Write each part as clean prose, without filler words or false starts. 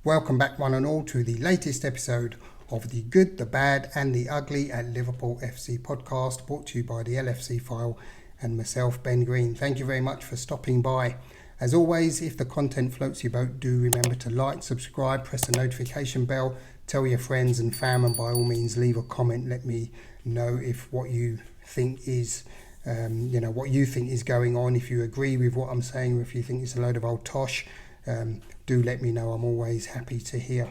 Welcome back one and all to the latest episode of the Good, the Bad and the Ugly at Liverpool FC podcast, brought to you by the LFC File and myself, Ben Green. Thank you very much for stopping by. As always, if the content floats your boat, do remember to like, subscribe, press the notification bell, tell your friends and fam, and by all means leave a comment. Let me know if what you think is what you think is going on, if you agree with what I'm saying, or if you think it's a load of old tosh. Do let me know. I'm always happy to hear.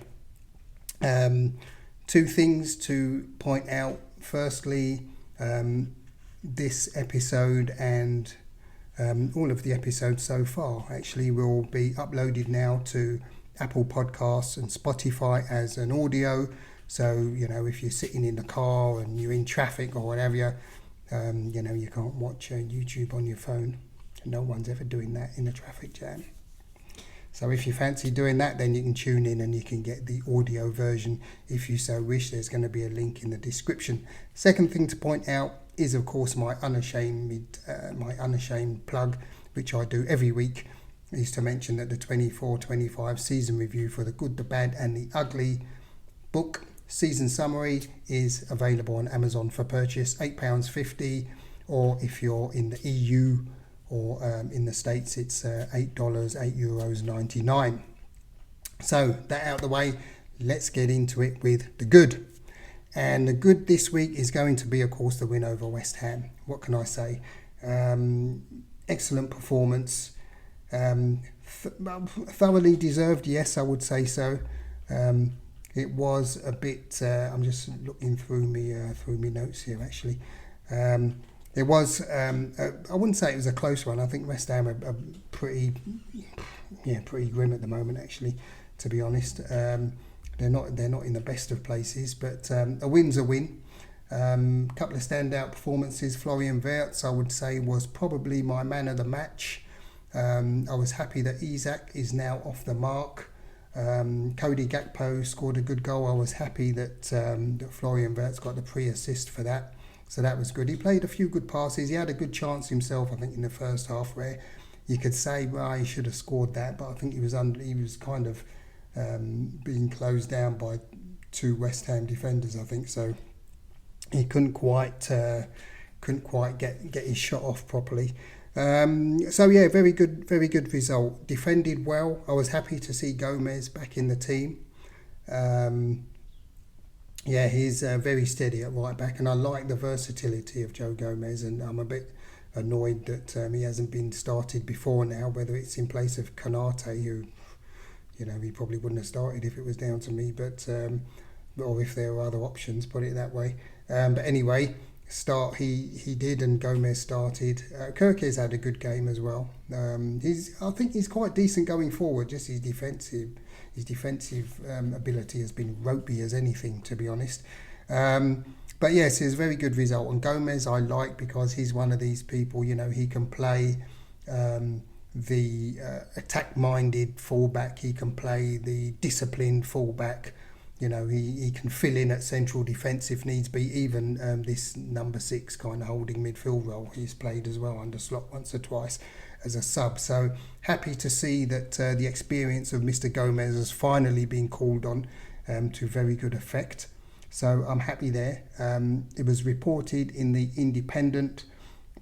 Two things to point out. Firstly, this episode and all of the episodes so far actually will be uploaded now to Apple Podcasts and Spotify as an audio. So, if you're sitting in the car and you're in traffic or whatever, you can't watch YouTube on your phone. No one's ever doing that in a traffic jam. So if you fancy doing that, then you can tune in and you can get the audio version if you so wish. There's going to be a link in the description. Second thing to point out is, of course, my unashamed plug, which I do every week, is to mention that the 24-25 season review for the Good, the Bad and the Ugly book season summary is available on Amazon for purchase, £8.50, or if you're in the EU or in the States, it's €8.99. So that out of the way, let's get into it with the good. And the good this week is going to be, of course, the win over West Ham. What can I say? Excellent performance. Thoroughly deserved, yes, I would say so. It was a bit. I'm just looking through me notes here. Actually, it was. I wouldn't say it was a close one. I think West Ham are pretty grim at the moment. Actually, to be honest, they're not in the best of places. But a win's a win. Couple of standout performances. Florian Wirtz, I would say, was probably my man of the match. I was happy that Isak is now off the mark. Cody Gakpo scored a good goal. I was happy that Florian Wirtz got the pre-assist for that. So that was good. He played a few good passes. He had a good chance himself, I think, in the first half where you could say, well, he should have scored that. But I think he was kind of being closed down by two West Ham defenders, I think. So he couldn't quite get his shot off properly. Very good result. Defended well. I was happy to see Gomez back in the team. He's very steady at right back, and I like the versatility of Joe Gomez. And I'm a bit annoyed that he hasn't been started before now. Whether it's in place of Konate, who he probably wouldn't have started if it was down to me, but or if there were other options, put it that way. But anyway. He did, and Gomez started. Kirke's had a good game as well. I think he's quite decent going forward. Just his defensive ability has been ropey as anything, to be honest. But yes, it's a very good result. And Gomez I like because he's one of these people. He can play the attack-minded fullback. He can play the disciplined fullback. He can fill in at central defence if needs be. Even this number 6 kind of holding midfield role he's played as well under Slot once or twice as a sub. So happy to see that the experience of Mr. Gomez has finally been called on to very good effect. So I'm happy there. It was reported in the Independent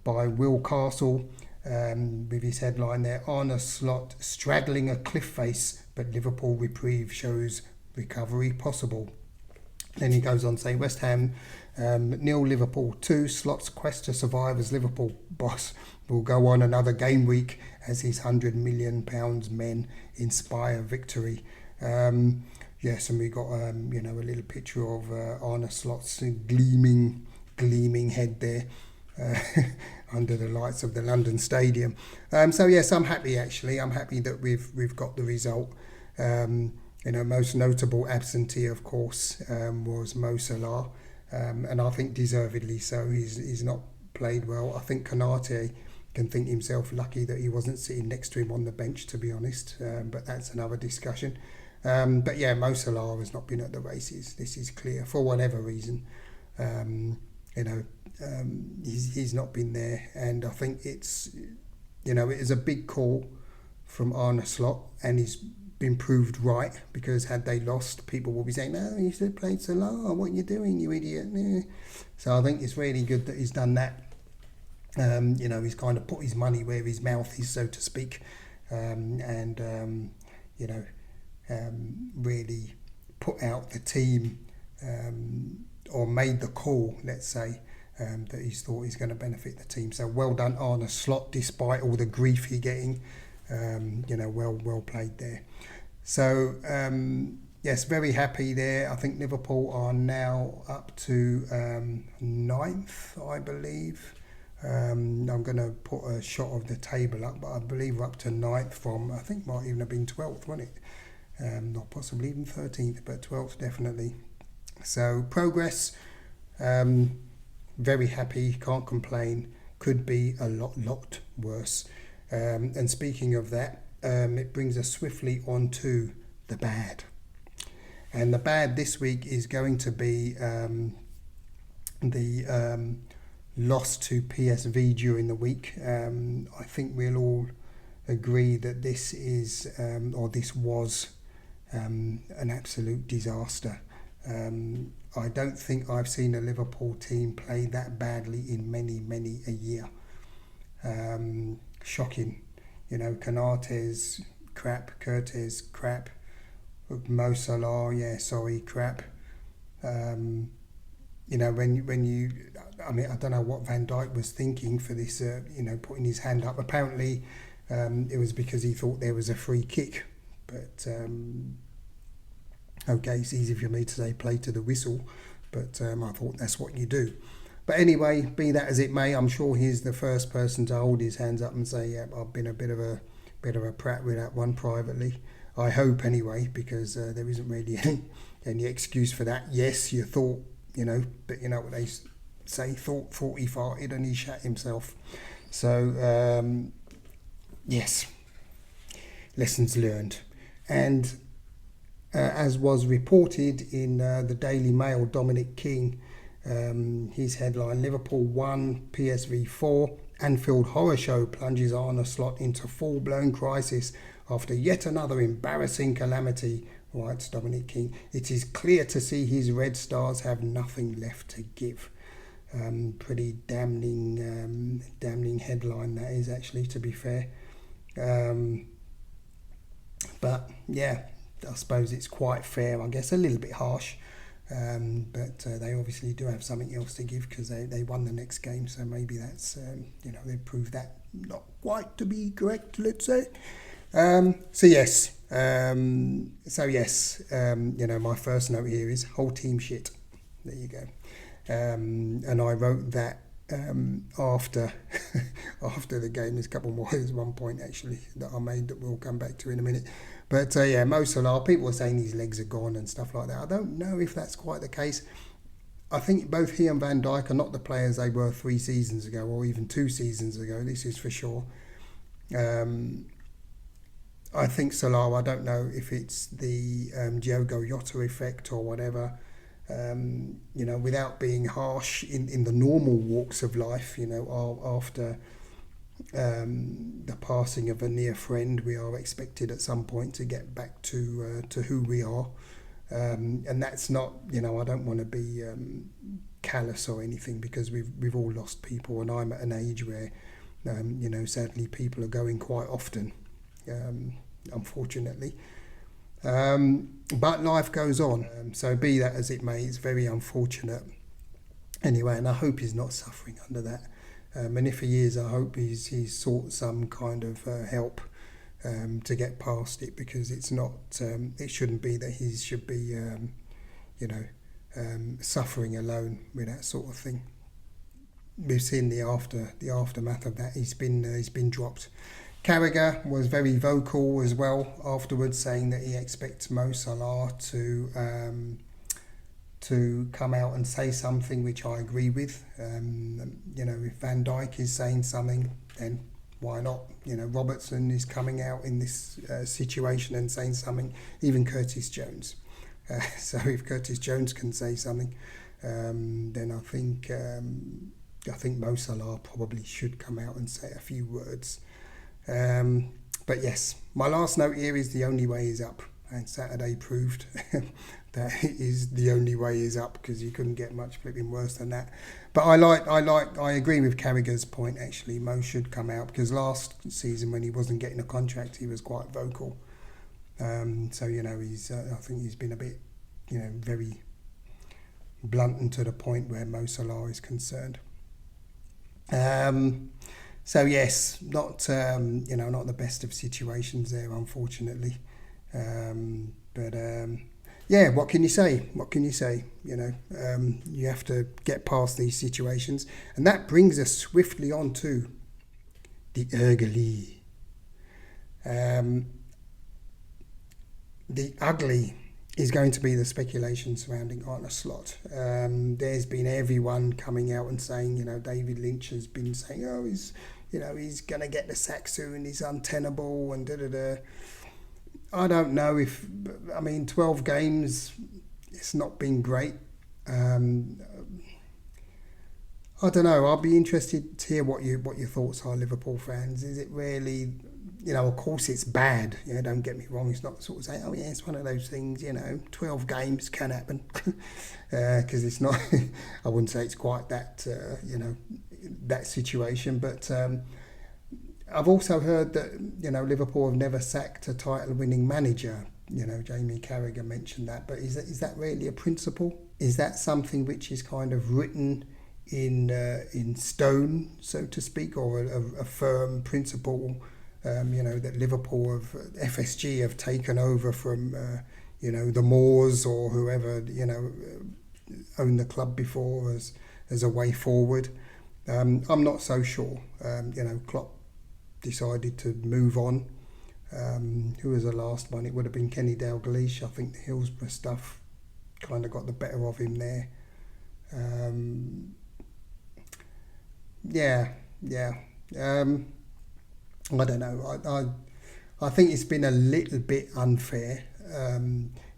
by Will Castle with his headline there, Arne Slot straddling a cliff face, but Liverpool reprieve shows recovery possible. Then he goes on saying West Ham 0 Liverpool 2. Slot's quest to survive as Liverpool boss will go on another game week as his £100 million men inspire victory. Yes, and we got a little picture of Arne Slot's gleaming head there under the lights of the London Stadium. So yes, I'm happy actually. I'm happy that we've got the result. Most notable absentee, of course, was Mo Salah, and I think deservedly so. He's not played well. I think Konate can think himself lucky that he wasn't sitting next to him on the bench, to be honest, but that's another discussion. But yeah, Mo Salah has not been at the races. This is clear for whatever reason. He's not been there, and I think it is a big call from Arne Slot and his been proved right, because had they lost, people will be saying, no, you should have played Salah, what are you doing, you idiot. So I think it's really good that he's done that. He's kind of put his money where his mouth is, so to speak, really put out the team, or made the call, let's say, that he's thought is going to benefit the team. So well done, Arne Slot, despite all the grief he's getting. Well played there. So yes, very happy there. I think Liverpool are now up to 9th, I believe. I'm going to put a shot of the table up, but I believe we're up to 9th from, I think might even have been 12th, wasn't it? Not possibly even 13th, but 12th definitely. So progress, very happy, can't complain. Could be a lot worse. And speaking of that, it brings us swiftly on to the bad. And the bad this week is going to be the loss to PSV during the week. I think we'll all agree that this is, or this was, an absolute disaster. I don't think I've seen a Liverpool team play that badly in many a year. Shocking. Konaté's crap, Curtis crap, Mo Salah, crap. When you, I don't know what Van Dijk was thinking for this, putting his hand up. Apparently, it was because he thought there was a free kick. But okay, it's easy for me to say play to the whistle, but I thought that's what you do. But anyway, be that as it may, I'm sure he's the first person to hold his hands up and say, yeah, I've been a bit of a prat with that one privately. I hope anyway, because there isn't really any excuse for that. Yes, you thought, but you know what they say, thought he farted and he shat himself. So, yes, lessons learned. And as was reported in the Daily Mail, Dominic King, his headline, Liverpool 1, PSV 4, Anfield horror show plunges Arne Slot into full-blown crisis after yet another embarrassing calamity, writes Dominic King. It is clear to see his Red Stars have nothing left to give. Pretty damning headline that is, actually, to be fair. But yeah, I suppose it's quite fair, I guess, a little bit harsh. But they obviously do have something else to give, because they won the next game, so maybe that's, they proved that not quite to be correct, let's say. Yes, my first note here is whole team shit. There you go. And I wrote that after the game. There's a couple more. There's one point actually that I made that we'll come back to in a minute. But Mo Salah, people are saying his legs are gone and stuff like that. I don't know if that's quite the case. I think both he and Van Dijk are not the players they were 3 seasons ago, or even 2 seasons ago. This is for sure. I think Salah, I don't know if it's the Diogo Jota effect or whatever. Without being harsh in the normal walks of life, after the passing of a near friend, we are expected at some point to get back to who we are, and that's not, I don't want to be callous or anything, because we've all lost people, and I'm at an age where sadly people are going quite often, unfortunately. But life goes on, so be that as it may, it's very unfortunate anyway, and I hope he's not suffering under that. And if he is, I hope he's sought some kind of help to get past it, because it's not, it shouldn't be that he should be, suffering alone with that sort of thing. We've seen the aftermath of that. He's been dropped. Carragher was very vocal as well afterwards, saying that he expects Mo Salah to come out and say something, which I agree with. If Van Dijk is saying something, then why not? Robertson is coming out in this situation and saying something, even Curtis Jones. So if Curtis Jones can say something, then I think Mo Salah probably should come out and say a few words. But yes, my last note here is the only way is up, and Saturday proved that it is the only way is up, because you couldn't get much flipping worse than that. But I agree with Carragher's point actually. Mo should come out, because last season when he wasn't getting a contract, he was quite vocal. So he's I think he's been a bit very blunt and to the point where Mo Salah is concerned. So yes, not the best of situations there, unfortunately. Yeah, what can you say? You have to get past these situations, and that brings us swiftly on to the ugly. The ugly is going to be the speculation surrounding Arne Slot. There's been everyone coming out and saying, David Lynch has been saying, he's going to get the sack soon, he's untenable, and da-da-da. I don't know 12 games, it's not been great. I don't know, I'll be interested to hear what your thoughts are, Liverpool fans. Is it really, of course it's bad, don't get me wrong, it's not sort of saying, it's one of those things, 12 games can happen, because it's not, I wouldn't say it's quite that, that situation, but I've also heard that, Liverpool have never sacked a title-winning manager. Jamie Carragher mentioned that, but is that really a principle? Is that something which is kind of written in stone, so to speak, or a firm principle, that Liverpool FSG have taken over from, the Moors or whoever, owned the club before as a way forward? I'm not so sure. Klopp decided to move on. Who was the last one? It would have been Kenny Dalglish. I think the Hillsborough stuff kind of got the better of him there. I don't know. I think it's been a little bit unfair.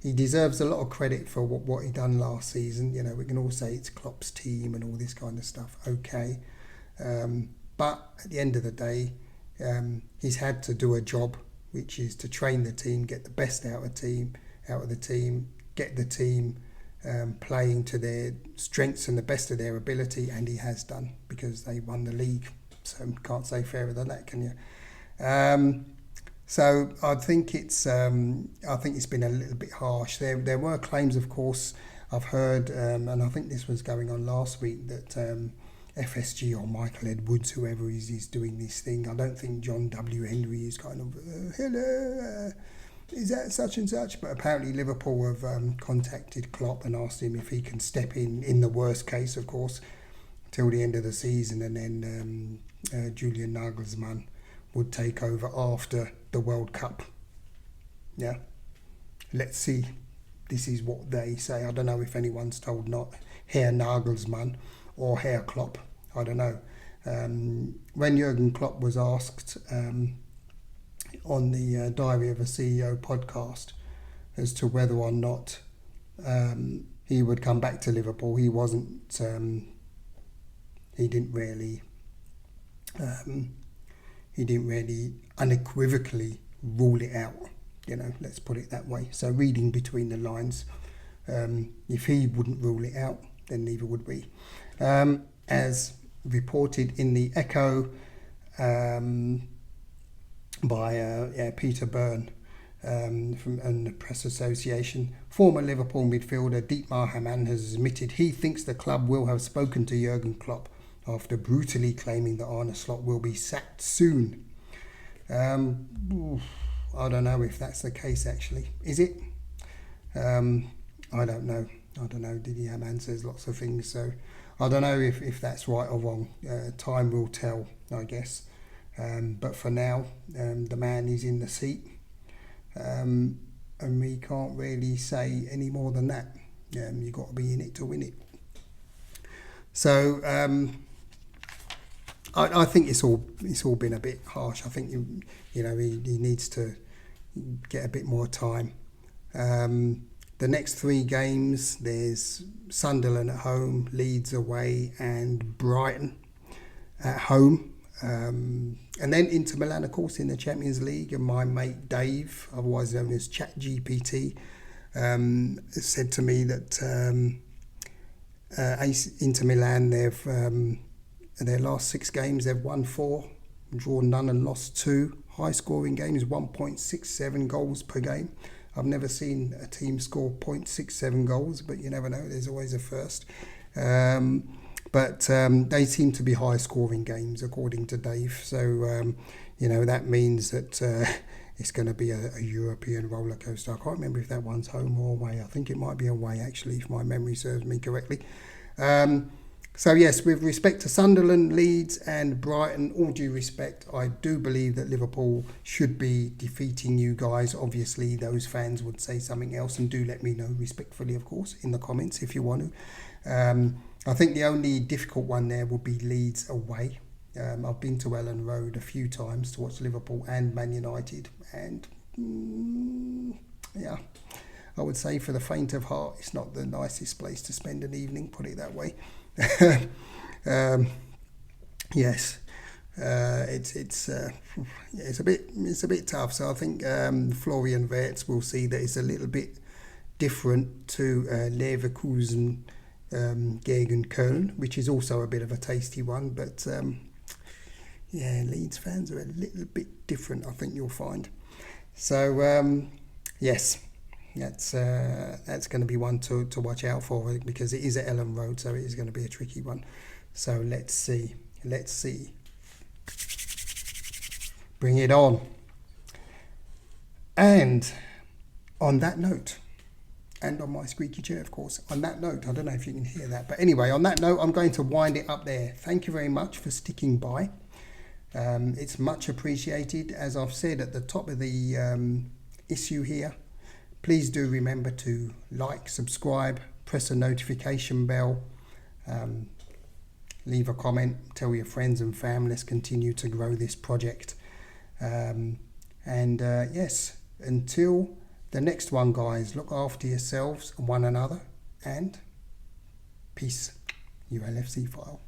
He deserves a lot of credit for what he done last season. We can all say it's Klopp's team and all this kind of stuff. Okay. But at the end of the day, he's had to do a job, which is to train the team, get the best out of the team, get the team playing to their strengths and the best of their ability, and he has done, because they won the league. So can't say fairer than that, can you? So I think it's been a little bit harsh. There were claims, of course, I've heard, and I think this was going on last week, that FSG or Michael Edwards, whoever is doing this thing. I don't think John W. Henry is kind of, hello, is that such and such? But apparently Liverpool have contacted Klopp and asked him if he can step in the worst case, of course, till the end of the season, and then Julian Nagelsmann would take over after the World Cup. Yeah, let's see. This is what they say. I don't know if anyone's told not Herr Nagelsmann or Herr Klopp. I don't know. When Jürgen Klopp was asked on the Diary of a CEO podcast as to whether or not he would come back to Liverpool, he didn't really unequivocally rule it out. Let's put it that way. So reading between the lines, if he wouldn't rule it out, then neither would we. As reported in the Echo by Peter Byrne from the Press Association, former Liverpool midfielder Dietmar Hamann has admitted he thinks the club will have spoken to Jürgen Klopp after brutally claiming that Arne Slot will be sacked soon. I don't know if that's the case, actually. Is it? I don't know. Didi Hamann says lots of things, so I don't know if that's right or wrong. Time will tell, I guess. But for now, the man is in the seat, and we can't really say any more than that. You've got to be in it to win it. So I think it's all been a bit harsh. I think he needs to get a bit more time. The next 3 games, there's Sunderland at home, Leeds away, and Brighton at home. And then Inter Milan, of course, in the Champions League, and my mate Dave, otherwise known as ChatGPT, said to me that Inter Milan, they've their last 6 games, they've won 4, drawn none and lost 2. High scoring games, 1.67 goals per game. I've never seen a team score 0.67 goals, but you never know, there's always a first. But they seem to be high scoring games, according to Dave. So, that means that it's going to be a European roller coaster. I can't remember if that one's home or away. I think it might be away, actually, if my memory serves me correctly. So yes, with respect to Sunderland, Leeds and Brighton, all due respect, I do believe that Liverpool should be defeating you guys. Obviously, those fans would say something else, and do let me know respectfully, of course, in the comments if you want to. I think the only difficult one there will be Leeds away. I've been to Ellen Road a few times to watch Liverpool and Man United, and I would say for the faint of heart, it's not the nicest place to spend an evening, put it that way. Yes, it's a bit tough. So I think Florian Wirtz will see that it's a little bit different to Leverkusen gegen Köln, which is also a bit of a tasty one. But Leeds fans are a little bit different, I think you'll find. So yes. That's going to be one to watch out for, because it is at Ellen Road, so it is going to be a tricky one. So let's see. Bring it on. And on that note, and on my squeaky chair, of course, on that note, I don't know if you can hear that, but anyway, on that note, I'm going to wind it up there. Thank you very much for sticking by. It's much appreciated. As I've said at the top of the issue here, please do remember to like, subscribe, press a notification bell, leave a comment, tell your friends and family. Let's continue to grow this project. Yes, until the next one, guys, look after yourselves and one another, and peace. Your LFC File.